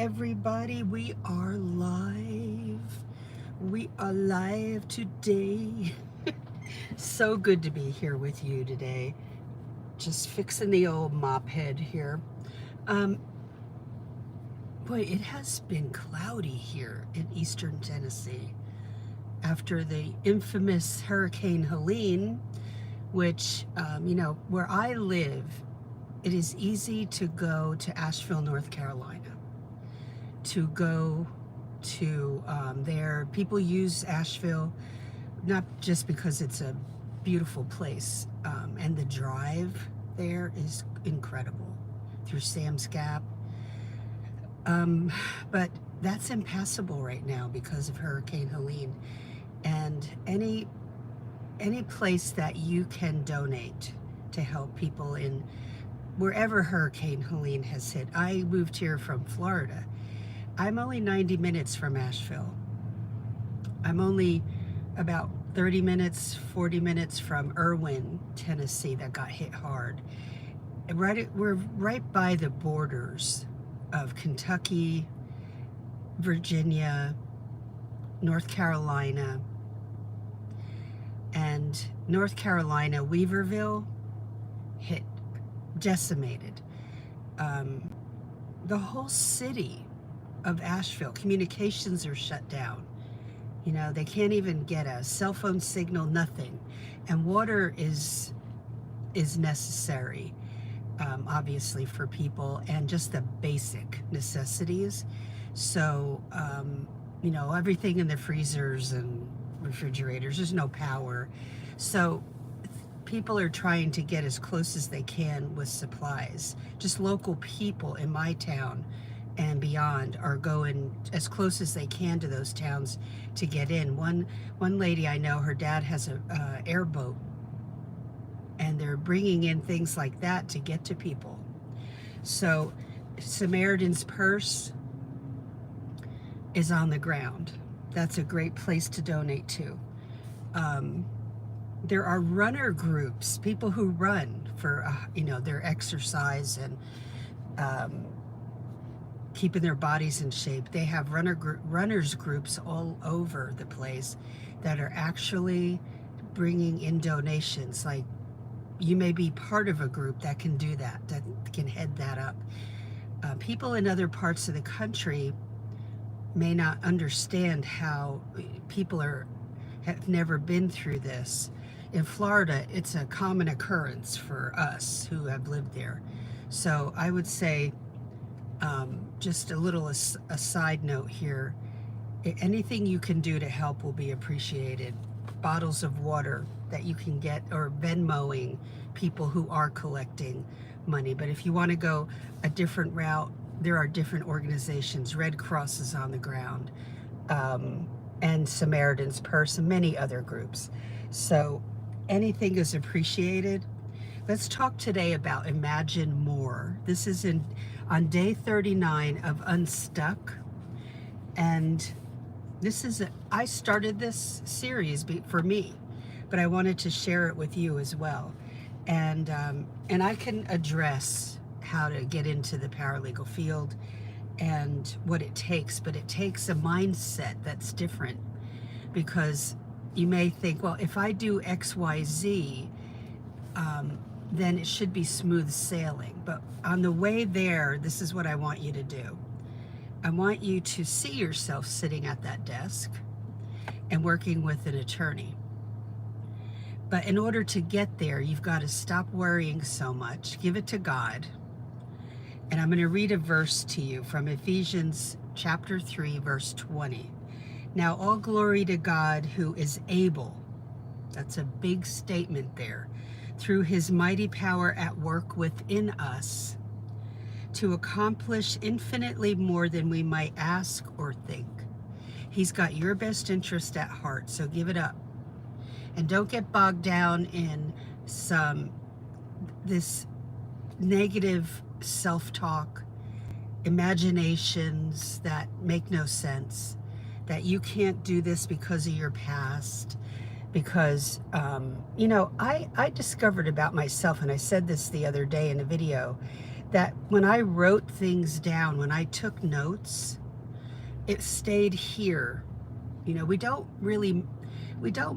everybody. We are live. We are live today. So good to be here with you today. Just fixing the old mop head here. Um, Boy, it has been cloudy here in eastern Tennessee after the infamous Hurricane Helene, which, where I live, it is easy to go to Asheville, North Carolina, to go to there. People use Asheville not just because it's a beautiful place, and the drive there is incredible through Sam's Gap. But that's impassable right now because of Hurricane Helene. And any place that you can donate to help people in wherever Hurricane Helene has hit. I moved here from Florida. I'm only 90 minutes from Asheville. I'm only about 30 minutes, 40 minutes from Irwin, Tennessee, that got hit hard. We're right by the borders of Kentucky, Virginia, North Carolina, and North Carolina, Weaverville, hit, decimated. The whole city of Asheville, communications are shut down. You know, they can't even get a cell phone signal, nothing. And water is necessary, obviously, for people, and just the basic necessities. So, everything in the freezers and refrigerators, there's no power. So people are trying to get as close as they can with supplies. Just local people in my town and beyond are going as close as they can to those towns to get in. One lady I know, her dad has a airboat, and they're bringing in things like that to get to people. So Samaritan's Purse is on the ground. That's a great place to donate to. There are runner groups, people who run for their exercise and keeping their bodies in shape. They have runners groups all over the place that are actually bringing in donations. Like, you may be part of a group that can do that can head that up. People in other parts of the country may not understand how people have never been through this. In Florida, it's a common occurrence for us who have lived there. So I would say, just a little a side note here, anything you can do to help will be appreciated. Bottles of water that you can get, or Venmoing people who are collecting money. But if you want to go a different route, there are different organizations. Red Cross is on the ground, and Samaritan's Purse, and many other groups. So anything is appreciated. Let's talk today about Imagine More. This is on day 39 of Unstuck. And I started this series for me, but I wanted to share it with you as well. And I can address how to get into the paralegal field and what it takes, but it takes a mindset that's different, because you may think, well, if I do X, Y, Z, then it should be smooth sailing. But on the way there, this is what I want you to do. I want you to see yourself sitting at that desk and working with an attorney. But in order to get there, you've got to stop worrying so much, give it to God. And I'm going to read a verse to you from Ephesians chapter 3, verse 20. Now, all glory to God, who is able, that's a big statement there, through his mighty power at work within us, to accomplish infinitely more than we might ask or think. He's got your best interest at heart, so give it up. And don't get bogged down in this negative self-talk, imaginations that make no sense, that you can't do this because of your past. Because, I discovered about myself, and I said this the other day in a video, that when I wrote things down, when I took notes, it stayed here. You know, we don't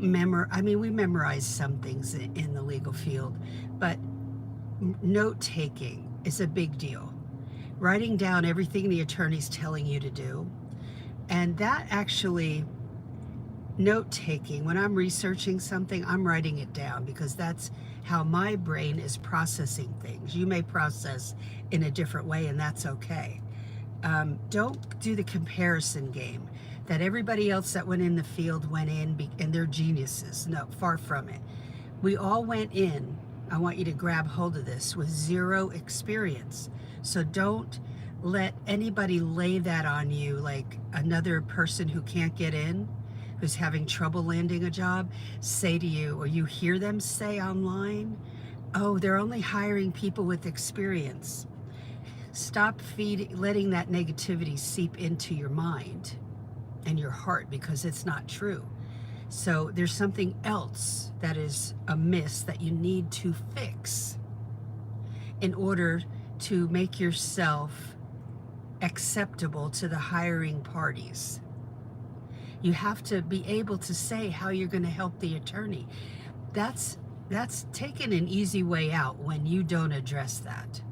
memorize, I mean, we memorize some things in the legal field, but note taking is a big deal. Writing down everything the attorney's telling you to do. And that actually, note taking, when I'm researching something, I'm writing it down because that's how my brain is processing things. You may process in a different way, and that's okay. Don't do the comparison game that everybody else that went in the field went in and they're geniuses. No, far from it. We all went in, I want you to grab hold of this, with zero experience. So don't let anybody lay that on you, like another person who can't get in, who's having trouble landing a job, say to you, or you hear them say online, oh, they're only hiring people with experience. Stop letting that negativity seep into your mind and your heart, because it's not true. So there's something else that is amiss that you need to fix in order to make yourself acceptable to the hiring parties. You have to be able to say how you're going to help the attorney. That's taking an easy way out when you don't address that.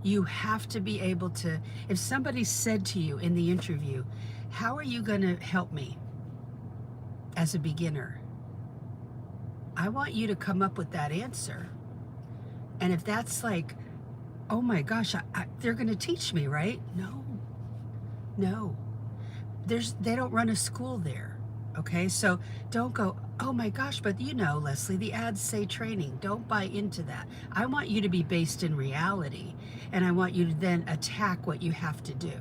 You have to be able to, if somebody said to you in the interview, how are you going to help me as a beginner? I want you to come up with that answer. And if that's like, oh my gosh, they're going to teach me, right? No. They don't run a school there, okay? So don't go, oh my gosh, but you know, Leslie, the ads say training. Don't buy into that. I want you to be based in reality, and I want you to then attack what you have to do.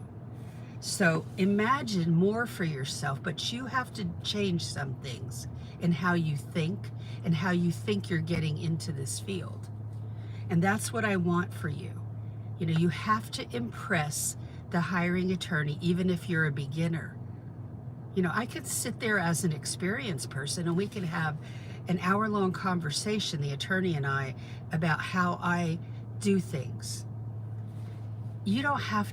So imagine more for yourself, but you have to change some things in how you think and how you think you're getting into this field. And that's what I want for you. You know, you have to impress the hiring attorney, even if you're a beginner. You know, I could sit there as an experienced person and we can have an hour-long conversation, the attorney and I, about how I do things. You don't have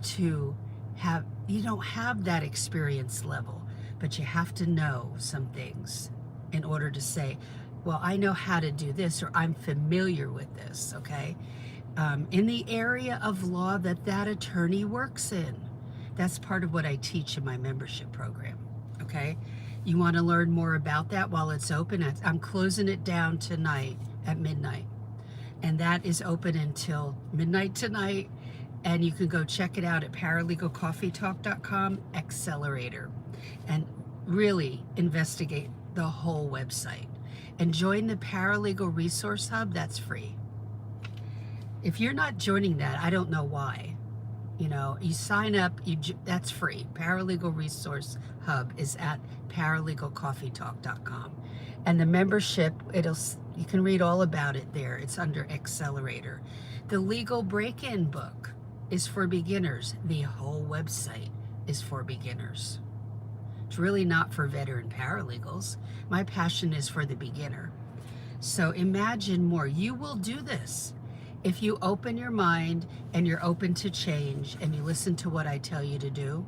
that experience level, but you have to know some things in order to say, well, I know how to do this, or I'm familiar with this, okay? In the area of law that attorney works in. That's part of what I teach in my membership program, okay? You want to learn more about that while it's open? I'm closing it down tonight at midnight. And that is open until midnight tonight. And you can go check it out at paralegalcoffeetalk.com accelerator and really investigate the whole website. And join the Paralegal Resource Hub, that's free. If you're not joining that, I don't know why. You know, you sign up, that's free. Paralegal Resource Hub is at paralegalcoffeetalk.com. And the membership, you can read all about it there. It's under Accelerator. The Legal Break-In book is for beginners. The whole website is for beginners. It's really not for veteran paralegals. My passion is for the beginner. So imagine more. You will do this if you open your mind and you're open to change and you listen to what I tell you to do.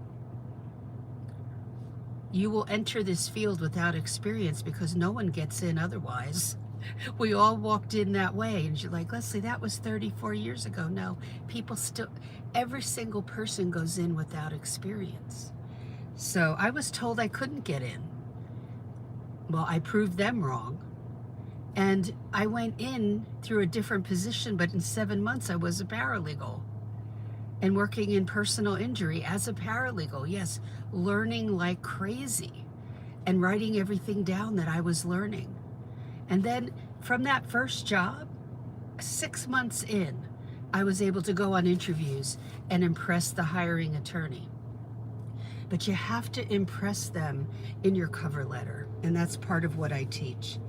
You will enter this field without experience because no one gets in otherwise. We all walked in that way, and you're like, Leslie, that was 34 years ago. No, every single person goes in without experience. So I was told I couldn't get in. Well, I proved them wrong. And I went in through a different position, but in 7 months I was a paralegal and working in personal injury as a paralegal. Yes, learning like crazy and writing everything down that I was learning. And then from that first job, 6 months in, I was able to go on interviews and impress the hiring attorney. But you have to impress them in your cover letter, and that's part of what I teach.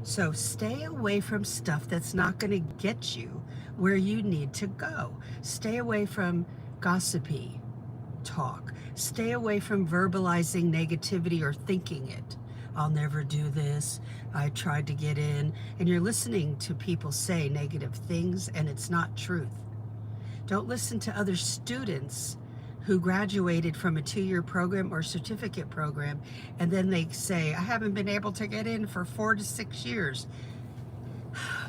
So stay away from stuff that's not going to get you where you need to go. Stay away from gossipy talk. Stay away from verbalizing negativity or thinking it. I'll never do this. I tried to get in. And you're listening to people say negative things, and it's not truth. Don't listen to other students who graduated from a 2-year program or certificate program, and then they say, I haven't been able to get in for 4 to 6 years.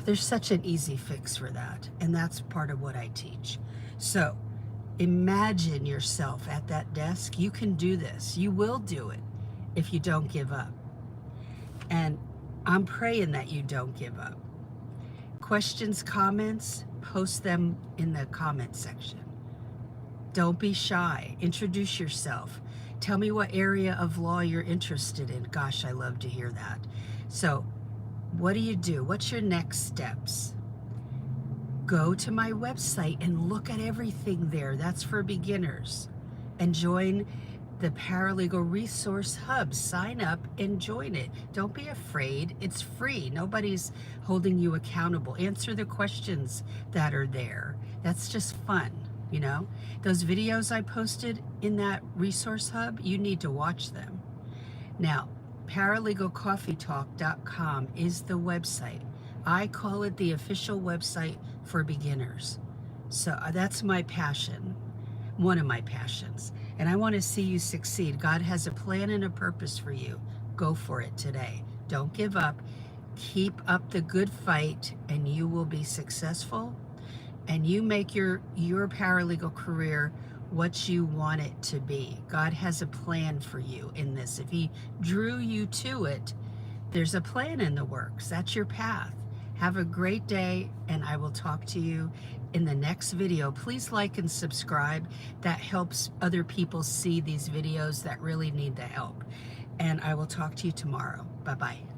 There's such an easy fix for that, and that's part of what I teach. So imagine yourself at that desk. You can do this. You will do it if you don't give up. And I'm praying that you don't give up. Questions, comments, post them in the comment section. Don't be shy. Introduce yourself. Tell me what area of law you're interested in. Gosh, I love to hear that. So what do you do? What's your next steps? Go to my website and look at everything there. That's for beginners. And join the Paralegal Resource Hub. Sign up and join it. Don't be afraid. It's free. Nobody's holding you accountable. Answer the questions that are there. That's just fun, you know? Those videos I posted in that resource hub, you need to watch them. Now, paralegalcoffeetalk.com is the website. I call it the official website for beginners. So that's my passion, one of my passions. And I want to see you succeed. God has a plan and a purpose for you. Go for it today. Don't give up. Keep up the good fight, and you will be successful. And you make your paralegal career what you want it to be. God has a plan for you in this. If He drew you to it, there's a plan in the works. That's your path. Have a great day, and I will talk to you in the next video. Please like and subscribe. That helps other people see these videos that really need the help. And I will talk to you tomorrow. Bye-bye.